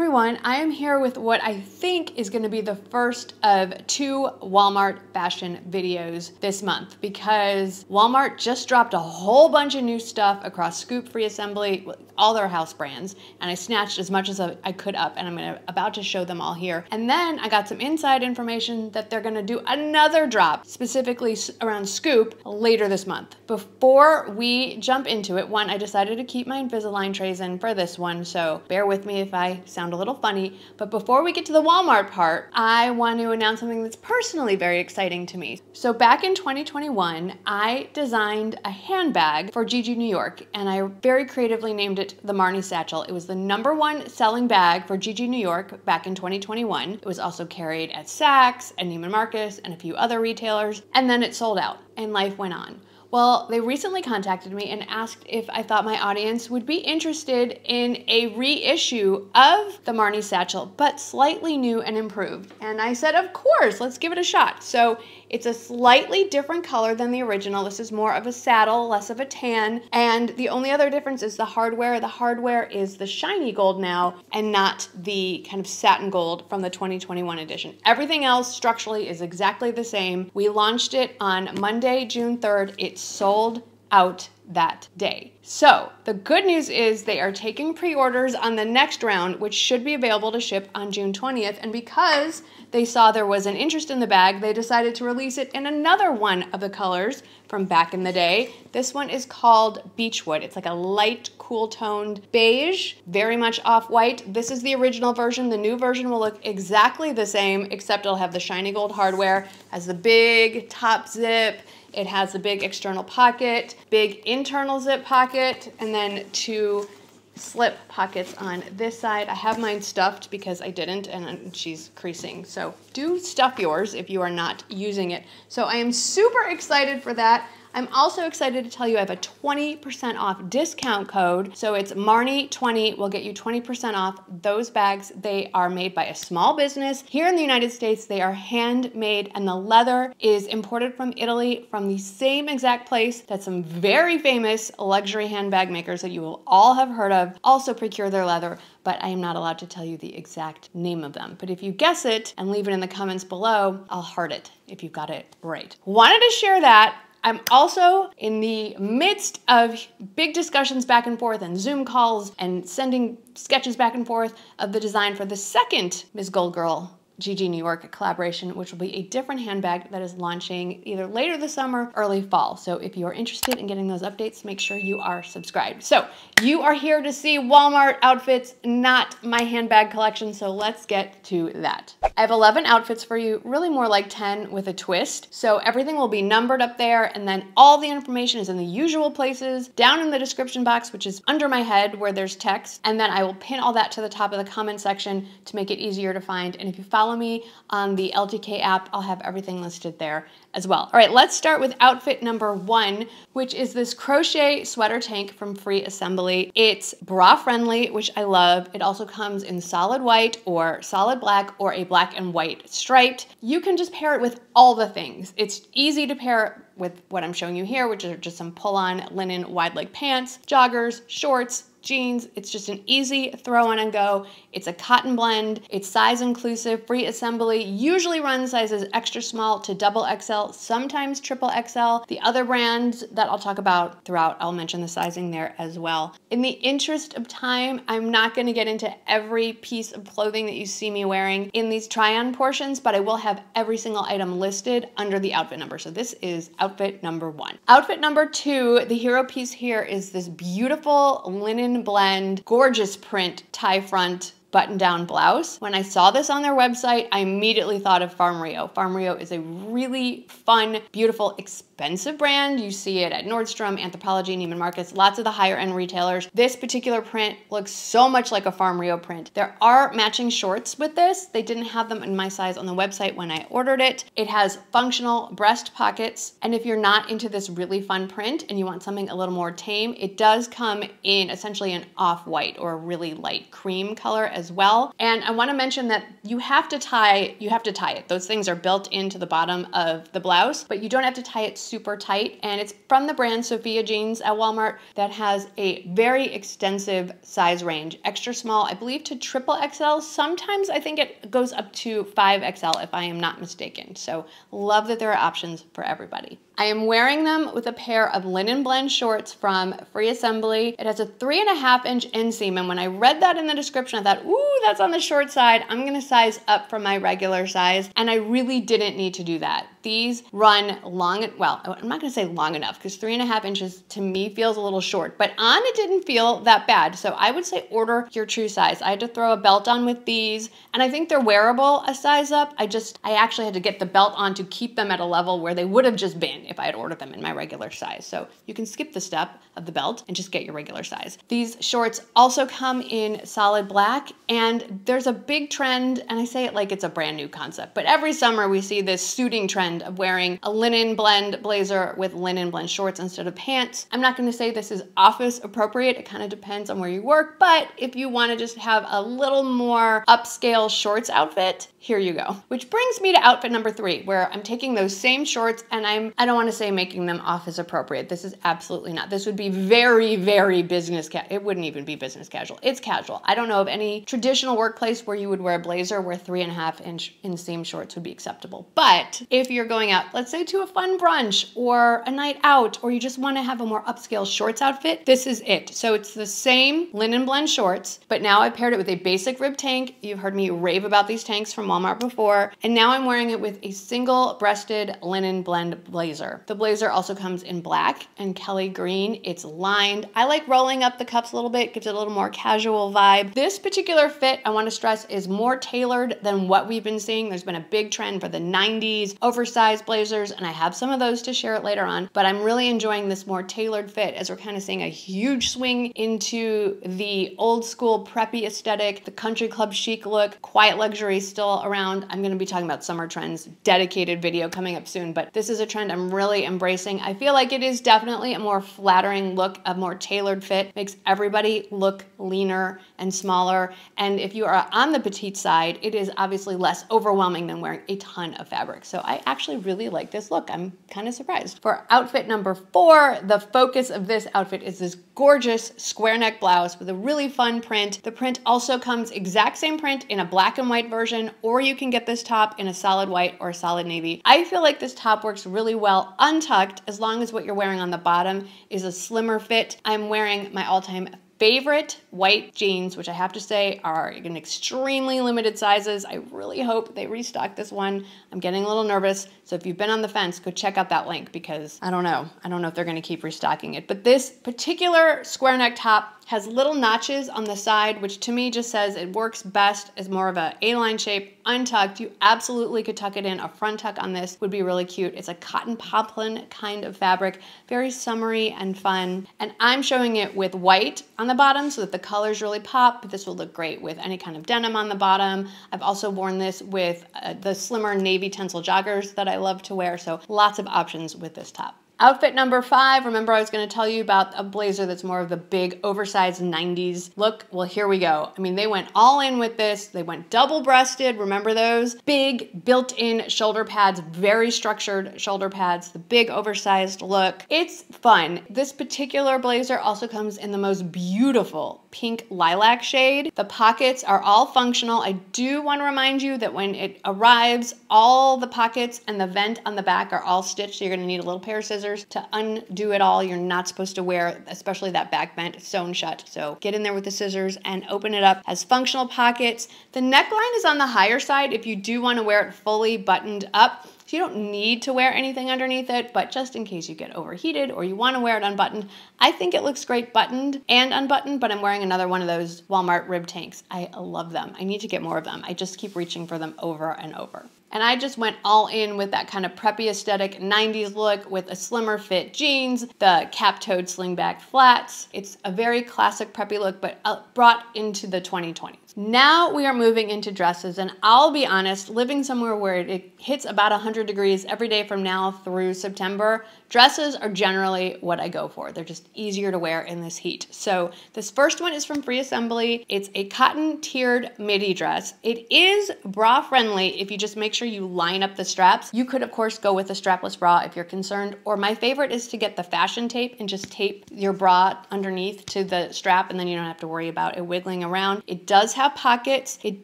everyone. I am here with what I think is going to be the first of 2 Walmart fashion videos this month, because Walmart just dropped a whole bunch of new stuff across Scoop, Free Assembly, all their house brands, and I snatched as much as I could up, and I'm about to show them all here. And then I got some inside information that they're going to do another drop, specifically around Scoop, later this month. Before we jump into it, one, I decided to keep my Invisalign trays in for this one, so bear with me if I sound a little funny. But before we get to the Walmart part, I want to announce something that's personally very exciting to me. So back in 2021, I designed a handbag for GiGiNY York, and I very creatively named it the Marnie Satchel. It was the #1 selling bag for GiGiNY York back in 2021. It was also carried at Saks and Neiman Marcus and a few other retailers, and then it sold out and life went on. Well, they recently contacted me and asked if I thought my audience would be interested in a reissue of the Marnie Satchel, but slightly new and improved. And I said, of course, let's give it a shot. So it's a slightly different color than the original. This is more of a saddle, less of a tan. And the only other difference is the hardware. The hardware is the shiny gold now and not the kind of satin gold from the 2021 edition. Everything else structurally is exactly the same. We launched it on Monday, June 3rd. It sold out that day. So the good news is they are taking pre-orders on the next round, which should be available to ship on June 20th. And because they saw there was an interest in the bag, they decided to release it in another one of the colors from back in the day. This one is called Beechwood. It's like a light, cool-toned beige, very much off-white. This is the original version. The new version will look exactly the same, except it'll have the shiny gold hardware, has the big top zip. It has a big external pocket, big internal zip pocket, and then 2 slip pockets on this side. I have mine stuffed because I didn't, and she's creasing. So do stuff yours if you are not using it. So I am super excited for that. I'm also excited to tell you I have a 20% off discount code. So it's Marnie20 will get you 20% off those bags. They are made by a small business here in the United States. They are handmade, and the leather is imported from Italy, from the same exact place that some very famous luxury handbag makers that you will all have heard of also procure their leather, but I am not allowed to tell you the exact name of them. But if you guess it and leave it in the comments below, I'll heart it if you got it right. Wanted to share that. I'm also in the midst of big discussions back and forth and Zoom calls and sending sketches back and forth of the design for the second MsGoldgirl GiGiNY York collaboration, which will be a different handbag that is launching either later this summer, early fall. So if you are interested in getting those updates, make sure you are subscribed. So you are here to see Walmart outfits, not my handbag collection. So let's get to that. I have 11 outfits for you, really more like 10 with a twist. So everything will be numbered up there, and then all the information is in the usual places, down in the description box, which is under my head where there's text. And then I will pin all that to the top of the comment section to make it easier to find. And if you follow me on the LTK app, I'll have everything listed there as well. All right, let's start with outfit number 1, which is this crochet sweater tank from Free Assembly. It's bra friendly, which I love. It also comes in solid white or solid black or a black and white striped. You can just pair it with all the things. It's easy to pair with what I'm showing you here, which are just some pull-on linen wide leg pants, joggers, shorts, jeans. It's just an easy throw on and go. It's a cotton blend. It's size inclusive. Free Assembly usually runs sizes extra small to XXL, sometimes XXL. The other brands that I'll talk about throughout, I'll mention the sizing there as well. In the interest of time, I'm not going to get into every piece of clothing that you see me wearing in these try-on portions, but I will have every single item listed under the outfit number. So this is outfit number 1. Outfit number 2, the hero piece here is this beautiful linen blend, gorgeous print tie front button-down blouse. When I saw this on their website, I immediately thought of Farm Rio. Farm Rio is a really fun, beautiful, expensive brand. You see it at Nordstrom, Anthropologie, Neiman Marcus, lots of the higher end retailers. This particular print looks so much like a Farm Rio print. There are matching shorts with this. They didn't have them in my size on the website when I ordered it. It has functional breast pockets, and if you're not into this really fun print and you want something a little more tame, it does come in essentially an off-white or a really light cream color as well. And I want to mention that you have to tie it. Those things are built into the bottom of the blouse, but you don't have to tie it super tight, and it's from the brand Sofia jeans at Walmart that has a very extensive size range. Extra small, I believe, to triple XL. Sometimes I think it goes up to 5XL if I am not mistaken. So love that there are options for everybody. I am wearing them with a pair of linen blend shorts from Free Assembly. It has a 3.5-inch inseam, and when I read that in the description, I thought, ooh, that's on the short side. I'm gonna size up from my regular size, and I really didn't need to do that. These run long, well, I'm not gonna say long enough, because 3.5 inches to me feels a little short, but on it didn't feel that bad. So I would say order your true size. I had to throw a belt on with these, and I think they're wearable a size up. I actually had to get the belt on to keep them at a level where they would have just been if I had ordered them in my regular size. So you can skip the step of the belt and just get your regular size. These shorts also come in solid black, and there's a big trend, and I say it like it's a brand new concept, but every summer we see this suiting trend of wearing a linen blend blazer with linen blend shorts instead of pants. I'm not gonna say this is office appropriate. It kind of depends on where you work, but if you wanna just have a little more upscale shorts outfit, here you go. Which brings me to outfit number 3, where I'm taking those same shorts and I don't wanna say making them office appropriate. This is absolutely not. This would be very, very business casual. It wouldn't even be business casual. It's casual. I don't know of any traditional workplace where you would wear a blazer where 3.5-inch inseam shorts would be acceptable. But if you're going out, let's say to a fun brunch or a night out, or you just wanna have a more upscale shorts outfit, this is it. So it's the same linen blend shorts, but now I paired it with a basic rib tank. You've heard me rave about these tanks from Walmart before, and now I'm wearing it with a single-breasted linen blend blazer. The blazer also comes in black and Kelly green. It's lined. I like rolling up the cuffs a little bit, gives it a little more casual vibe. This particular fit, I want to stress, is more tailored than what we've been seeing. There's been a big trend for the 90s oversized blazers, and I have some of those to share it later on, but I'm really enjoying this more tailored fit as we're kind of seeing a huge swing into the old school preppy aesthetic, the country club chic look. Quiet luxury still around. I'm going to be talking about summer trends, dedicated video coming up soon, but this is a trend I'm really embracing. I feel like it is definitely a more flattering look, a more tailored fit, makes everybody look leaner and smaller. And if you are on the petite side, it is obviously less overwhelming than wearing a ton of fabric. So I actually really like this look. I'm kind of surprised. For outfit number 4, the focus of this outfit is this gorgeous square neck blouse with a really fun print. The print also comes exact same print in a black and white version, or you can get this top in a solid white or a solid navy. I feel like this top works really well untucked as long as what you're wearing on the bottom is a slimmer fit. I'm wearing my all-time favorite white jeans, which I have to say are in extremely limited sizes. I really hope they restock this one. I'm getting a little nervous. So if you've been on the fence, go check out that link because I don't know if they're gonna keep restocking it. But this particular square neck top has little notches on the side, which to me just says it works best as more of a A-line shape, untucked. You absolutely could tuck it in. A front tuck on this would be really cute. It's a cotton poplin kind of fabric, very summery and fun. And I'm showing it with white on the bottom so that the colors really pop, but this will look great with any kind of denim on the bottom. I've also worn this with the slimmer navy tencel joggers that I love to wear, so lots of options with this top. Outfit number 5, remember I was gonna tell you about a blazer that's more of the big oversized 90s look. Well, here we go. I mean, they went all in with this. They went double-breasted, remember those? Big built-in shoulder pads, very structured shoulder pads, the big oversized look. It's fun. This particular blazer also comes in the most beautiful pink lilac shade. The pockets are all functional. I do wanna remind you that when it arrives, all the pockets and the vent on the back are all stitched, so you're gonna need a little pair of scissors to undo it all. You're not supposed to wear, especially that back vent, sewn shut. So get in there with the scissors and open it up. Has functional pockets. The neckline is on the higher side if you do want to wear it fully buttoned up. So you don't need to wear anything underneath it, but just in case you get overheated or you want to wear it unbuttoned, I think it looks great buttoned and unbuttoned, but I'm wearing another one of those Walmart rib tanks. I love them. I need to get more of them. I just keep reaching for them over and over. And I just went all in with that kind of preppy aesthetic 90s look with a slimmer fit jeans, the cap-toed slingback flats. It's a very classic preppy look, but brought into the 2020s. Now we are moving into dresses, and I'll be honest, living somewhere where it hits about 100 degrees every day from now through September, dresses are generally what I go for. They're just easier to wear in this heat. So this first one is from Free Assembly. It's a cotton tiered midi dress. It is bra friendly if you just make sure you line up the straps. You could of course go with a strapless bra if you're concerned, or my favorite is to get the fashion tape and just tape your bra underneath to the strap, and then you don't have to worry about it wiggling around. It does have pockets. It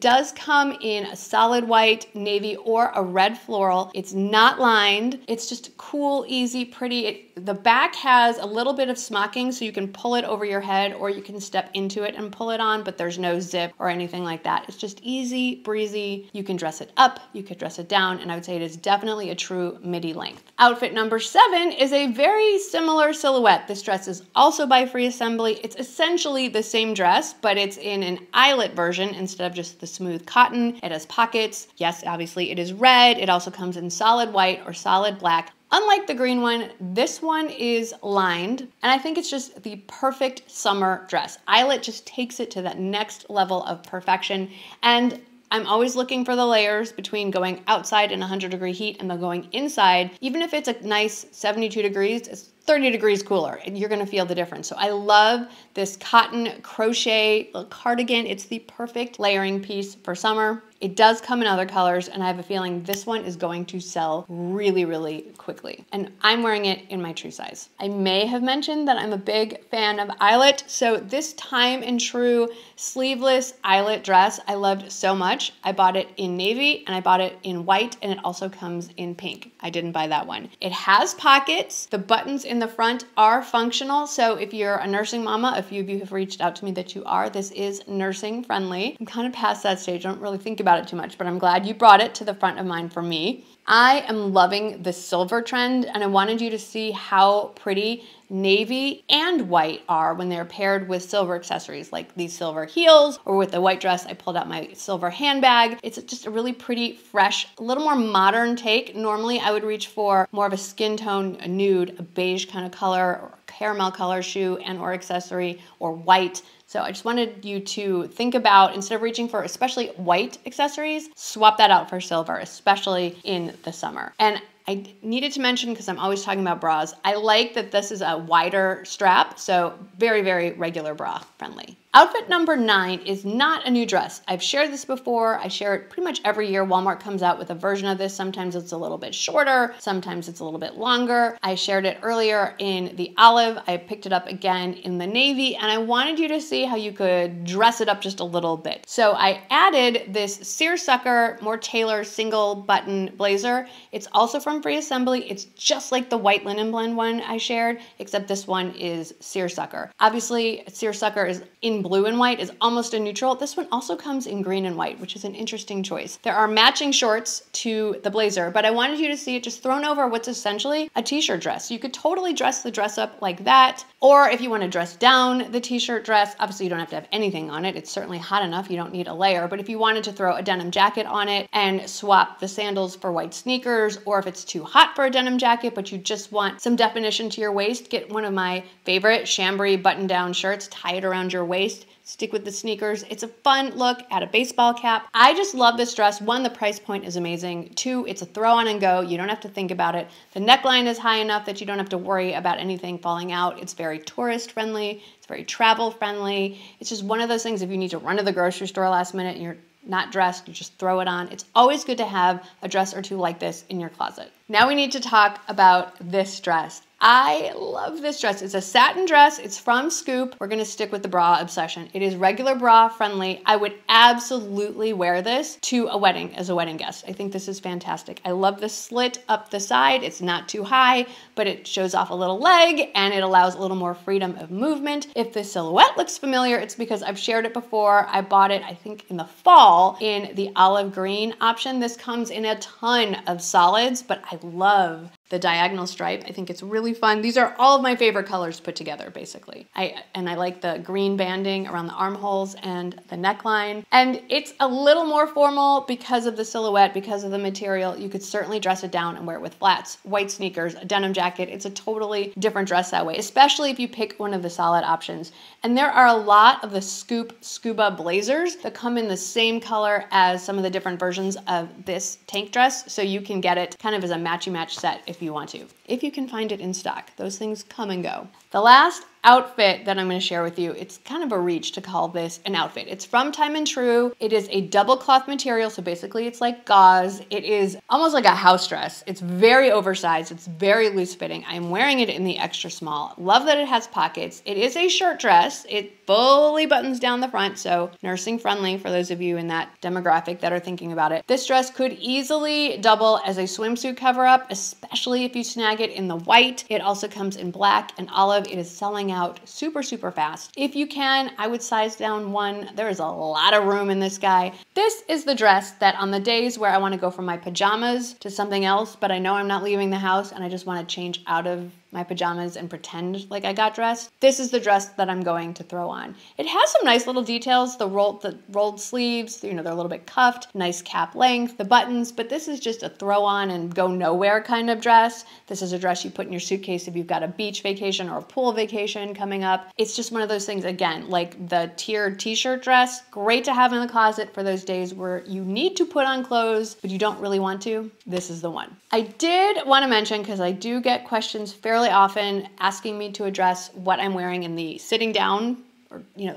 does come in a solid white, navy, or a red floral. It's not lined. It's just cool, easy, pretty. The back has a little bit of smocking, so you can pull it over your head or you can step into it and pull it on, but there's no zip or anything like that. It's just easy, breezy. You can dress it up, you could dress it down, and I would say it is definitely a true midi length. Outfit number 7 is a very similar silhouette. This dress is also by Free Assembly. It's essentially the same dress, but it's in an eyelet version instead of just the smooth cotton. It has pockets. Yes, obviously it is red. It also comes in solid white or solid black. Unlike the green one, this one is lined, and I think it's just the perfect summer dress. Eyelet just takes it to that next level of perfection, and I'm always looking for the layers between going outside in 100-degree heat and then going inside. Even if it's a nice 72 degrees, it's 30 degrees cooler, and you're gonna feel the difference. So I love this cotton crochet cardigan. It's the perfect layering piece for summer. It does come in other colors, and I have a feeling this one is going to sell really, really quickly. And I'm wearing it in my true size. I may have mentioned that I'm a big fan of eyelet, so this time and true sleeveless eyelet dress I loved so much. I bought it in navy, and I bought it in white, and it also comes in pink. I didn't buy that one. It has pockets. The buttons in the front are functional, so if you're a nursing mama, a few of you have reached out to me that you are, this is nursing friendly. I'm kind of past that stage. I don't really think about it too much, but I'm glad you brought it to the front of mine for me. I am loving the silver trend, and I wanted you to see how pretty navy and white are when they're paired with silver accessories like these silver heels, or with the white dress I pulled out my silver handbag. It's just a really pretty, fresh, a little more modern take. Normally I would reach for more of a skin tone, a nude, a beige kind of color, or a caramel color shoe and or accessory, or white. So I just wanted you to think about, instead of reaching for especially white accessories, swap that out for silver, especially in the summer. And I needed to mention, because I'm always talking about bras, I like that this is a wider strap, so very, very regular bra friendly. Outfit number 9 is not a new dress. I've shared this before. I share it pretty much every year. Walmart comes out with a version of this. Sometimes it's a little bit shorter. Sometimes it's a little bit longer. I shared it earlier in the olive. I picked it up again in the navy, and I wanted you to see how you could dress it up just a little bit. So I added this seersucker, more tailored single button blazer. It's also from Free Assembly. It's just like the white linen blend one I shared, except this one is seersucker. Obviously, seersucker is in blue and white, is almost a neutral. This one also comes in green and white, which is an interesting choice. There are matching shorts to the blazer, but I wanted you to see it just thrown over what's essentially a t-shirt dress. You could totally dress the dress up like that, or if you want to dress down the t-shirt dress, obviously you don't have to have anything on it. It's certainly hot enough. You don't need a layer, but if you wanted to throw a denim jacket on it and swap the sandals for white sneakers, or if it's too hot for a denim jacket, but you just want some definition to your waist, get one of my favorite chambray button-down shirts, tie it around your waist, stick with the sneakers. It's a fun look, add a baseball cap. I just love this dress. 1, the price point is amazing. 2, it's a throw on and go. You don't have to think about it. The neckline is high enough that you don't have to worry about anything falling out. It's very tourist friendly. It's very travel friendly. It's just one of those things, if you need to run to the grocery store last minute and you're not dressed, you just throw it on. It's always good to have a dress or two like this in your closet. Now we need to talk about this dress. I love this dress. It's a satin dress. It's from Scoop. We're gonna stick with the bra obsession. It is regular bra friendly. I would absolutely wear this to a wedding as a wedding guest. I think this is fantastic. I love the slit up the side. It's not too high, but it shows off a little leg and it allows a little more freedom of movement. If the silhouette looks familiar, it's because I've shared it before. I bought it, I think, in the fall in the olive green option. This comes in a ton of solids, but I love the diagonal stripe. I think it's really fun. These are all of my favorite colors put together, basically. I like the green banding around the armholes and the neckline. And it's a little more formal because of the silhouette, because of the material. You could certainly dress it down and wear it with flats, white sneakers, a denim jacket. It's a totally different dress that way, especially if you pick one of the solid options. And there are a lot of the Scoop Scuba blazers that come in the same color as some of the different versions of this tank dress, so you can get it kind of as a matchy-match set if you want to, if you can find it in stock. Those things come and go. The last outfit that I'm going to share with you, it's kind of a reach to call this an outfit. It's from Time and True. It is a double cloth material, so basically it's like gauze. It is almost like a house dress. It's very oversized. It's very loose fitting. I'm wearing it in the extra small. Love that it has pockets. It is a shirt dress. It fully buttons down the front, so nursing friendly for those of you in that demographic that are thinking about it. This dress could easily double as a swimsuit cover-up, especially if you snag it in the white. It also comes in black and olive. It is selling out super, super fast. If you can, I would size down one. There is a lot of room in this guy. This is the dress that on the days where I want to go from my pajamas to something else, but I know I'm not leaving the house and I just want to change out of my pajamas and pretend like I got dressed, this is the dress that I'm going to throw on. It has some nice little details, the rolled sleeves, you know, they're a little bit cuffed, nice cap length, the buttons, but this is just a throw on and go nowhere kind of dress. This is a dress you put in your suitcase if you've got a beach vacation or a pool vacation coming up. It's just one of those things, again, like the tiered t-shirt dress, great to have in the closet for those days where you need to put on clothes, but you don't really want to. This is the one. I did want to mention, because I do get questions fairly often asking me to address what I'm wearing in the sitting down, or, you know,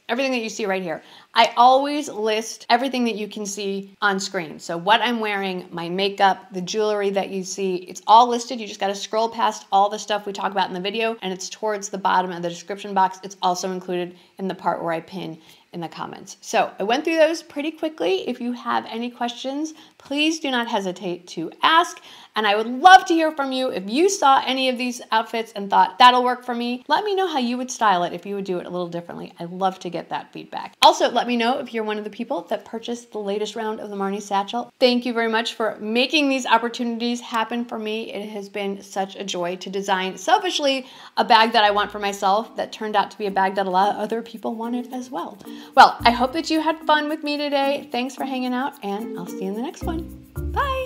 everything that you see right here. I always list everything that you can see on screen. So what I'm wearing, my makeup, the jewelry that you see, it's all listed. You just got to scroll past all the stuff we talk about in the video, and it's towards the bottom of the description box. It's also included in the part where I pin in the comments. So I went through those pretty quickly. If you have any questions, please do not hesitate to ask. And I would love to hear from you. If you saw any of these outfits and thought that'll work for me, let me know how you would style it, if you would do it a little differently. I'd love to get that feedback. Also, let me know if you're one of the people that purchased the latest round of the Marnie Satchel. Thank you very much for making these opportunities happen for me. It has been such a joy to design, selfishly, a bag that I want for myself that turned out to be a bag that a lot of other people wanted as well. Well, I hope that you had fun with me today. Thanks for hanging out, and I'll see you in the next one. Bye.